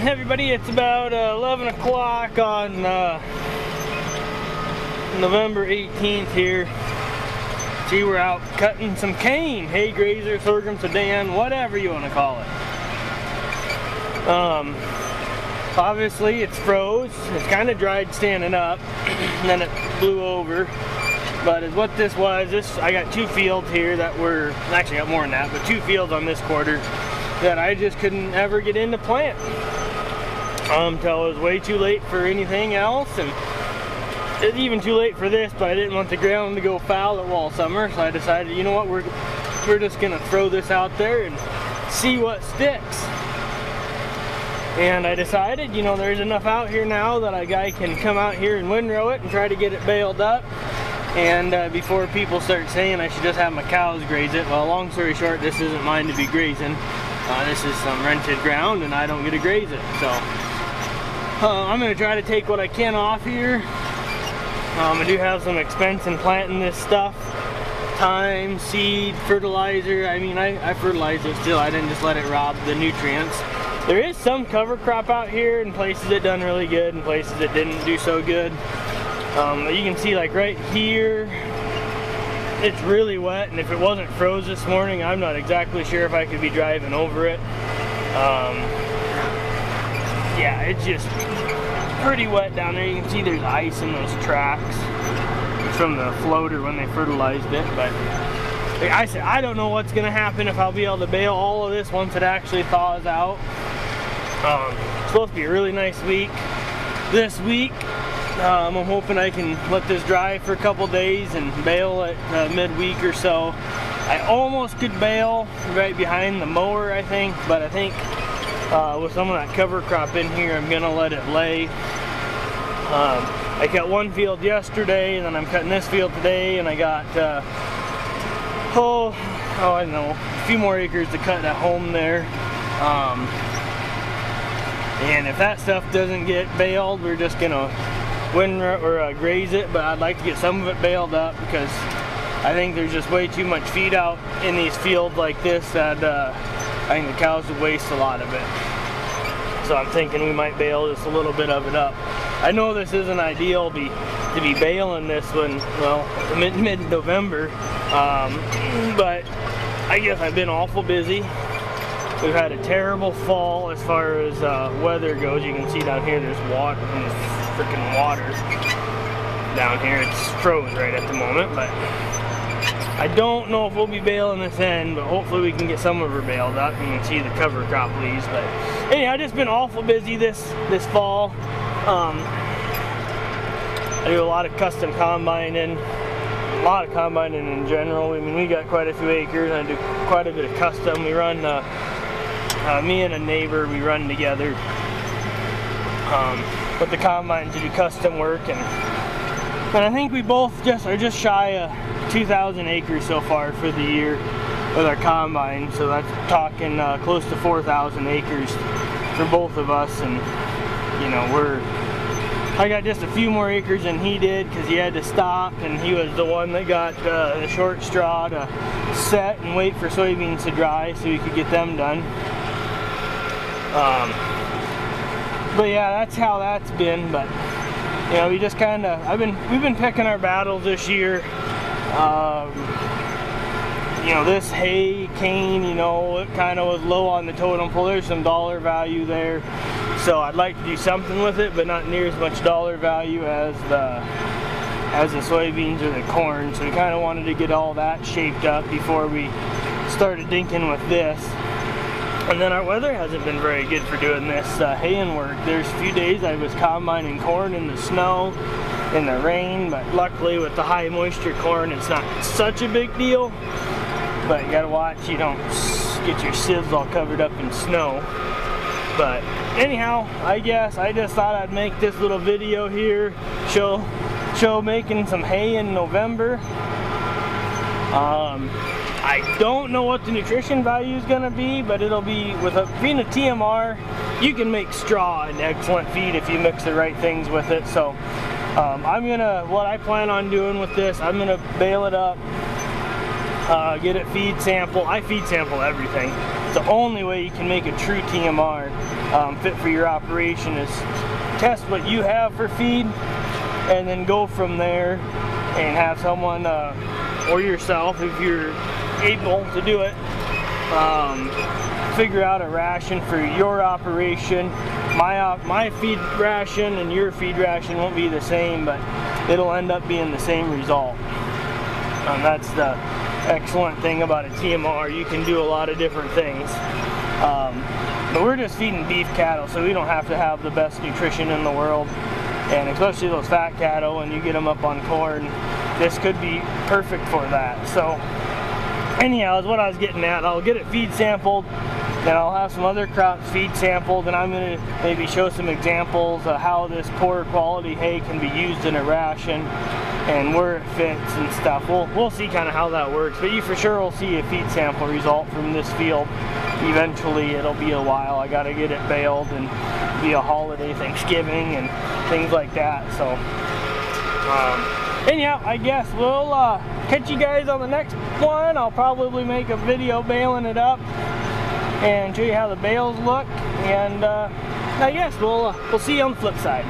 everybody, it's about 11 o'clock on November 18th here. See, we're out cutting some cane, hay grazer, sorghum, sudan, whatever you want to call it. Obviously it's froze. It's kind of dried standing up, and then it blew over. But as what this was, I got two fields here that were, actually I got more than that, but two fields on this quarter that I just couldn't ever get into plant until it was way too late for anything else, and it's even too late for this, but I didn't want the ground to go fallow all summer, so I decided, you know what, we're just gonna throw this out there and see what sticks. And I decided, you know, there's enough out here now that a guy can come out here and windrow it and try to get it baled up. And before people start saying I should just have my cows graze it, well, long story short, this isn't mine to be grazing. This is some rented ground and I don't get to graze it. So I'm going to try to take what I can off here. I do have some expense in planting this stuff. Time, seed, fertilizer. I mean, I fertilize it still. I didn't just let it rob the nutrients. There is some cover crop out here in places that done really good and places that didn't do so good. You can see, like right here, it's really wet, and if it wasn't froze this morning, I'm not exactly sure if I could be driving over it. Yeah, it's just pretty wet down there. You can see there's ice in those tracks from the floater when they fertilized it. But like I said, I don't know what's gonna happen, if I'll be able to bale all of this once it actually thaws out. It's supposed to be a really nice week this week. I'm hoping I can let this dry for a couple days and bale it midweek or so. I almost could bale right behind the mower, I think, but I think with some of that cover crop in here, I'm gonna let it lay. I cut one field yesterday, and then I'm cutting this field today, and I got I don't know, a few more acres to cut at home there. And if that stuff doesn't get baled, we're just gonna graze it, but I'd like to get some of it baled up because I think there's just way too much feed out in these fields like this that I think the cows would waste a lot of it. So I'm thinking we might bale just a little bit of it up. I know this isn't ideal to be baling this one, well, mid-November, but I guess I've been awful busy. We've had a terrible fall as far as weather goes. You can see down here there's water, freaking water down here. It's froze right at the moment, but I don't know if we'll be baling this end, but hopefully we can get some of her baled up. You can see the cover crop leaves. But anyhow, I've just been awful busy this fall. I do a lot of custom combining, a lot of combining in general. I mean, we got quite a few acres, and I do quite a bit of custom. We run, me and a neighbor, we run together with the combine to do custom work, and I think we both are just shy of 2,000 acres so far for the year with our combine. So that's talking close to 4,000 acres for both of us, and you know, I got just a few more acres than he did because he had to stop, and he was the one that got the short straw to set and wait for soybeans to dry so he could get them done. But yeah, that's how that's been. But you know, we just kind of we've been picking our battles this year. You know, this hay, cane, you know, it kind of was low on the totem pole. There's some dollar value there, so I'd like to do something with it, but not near as much dollar value as the soybeans or the corn. So we kind of wanted to get all that shaped up before we started dinking with this. And then our weather hasn't been very good for doing this haying work. There's a few days I was combining corn in the snow, in the rain, but luckily with the high moisture corn, it's not such a big deal. But you gotta watch you don't get your sieves all covered up in snow. But anyhow, I guess I just thought I'd make this little video here, show making some hay in November. I don't know what the nutrition value is going to be, but it'll be, being a TMR, you can make straw an excellent feed if you mix the right things with it. So what I plan on doing with this, I'm gonna bale it up, get it feed sample. I feed sample everything. It's the only way you can make a true TMR. fit for your operation. Is test what you have for feed, and then go from there and have someone or yourself, if you're able to do it, figure out a ration for your operation. My feed ration and your feed ration won't be the same, but it'll end up being the same result. That's the excellent thing about a TMR. You can do a lot of different things. But we're just feeding beef cattle, so we don't have to have the best nutrition in the world. And especially those fat cattle, when you get them up on corn, this could be perfect for that. So anyhow, is what I was getting at. I'll get it feed sampled, then I'll have some other crops feed sampled, and I'm going to maybe show some examples of how this poor quality hay can be used in a ration and where it fits and stuff. We'll see kind of how that works, but you for sure will see a feed sample result from this field. Eventually, it'll be a while. I got to get it baled and be a holiday, Thanksgiving and things like that. So anyhow, I guess we'll catch you guys on the next one. I'll probably make a video baling it up and show you how the bales look, and I guess we'll see you on the flip side.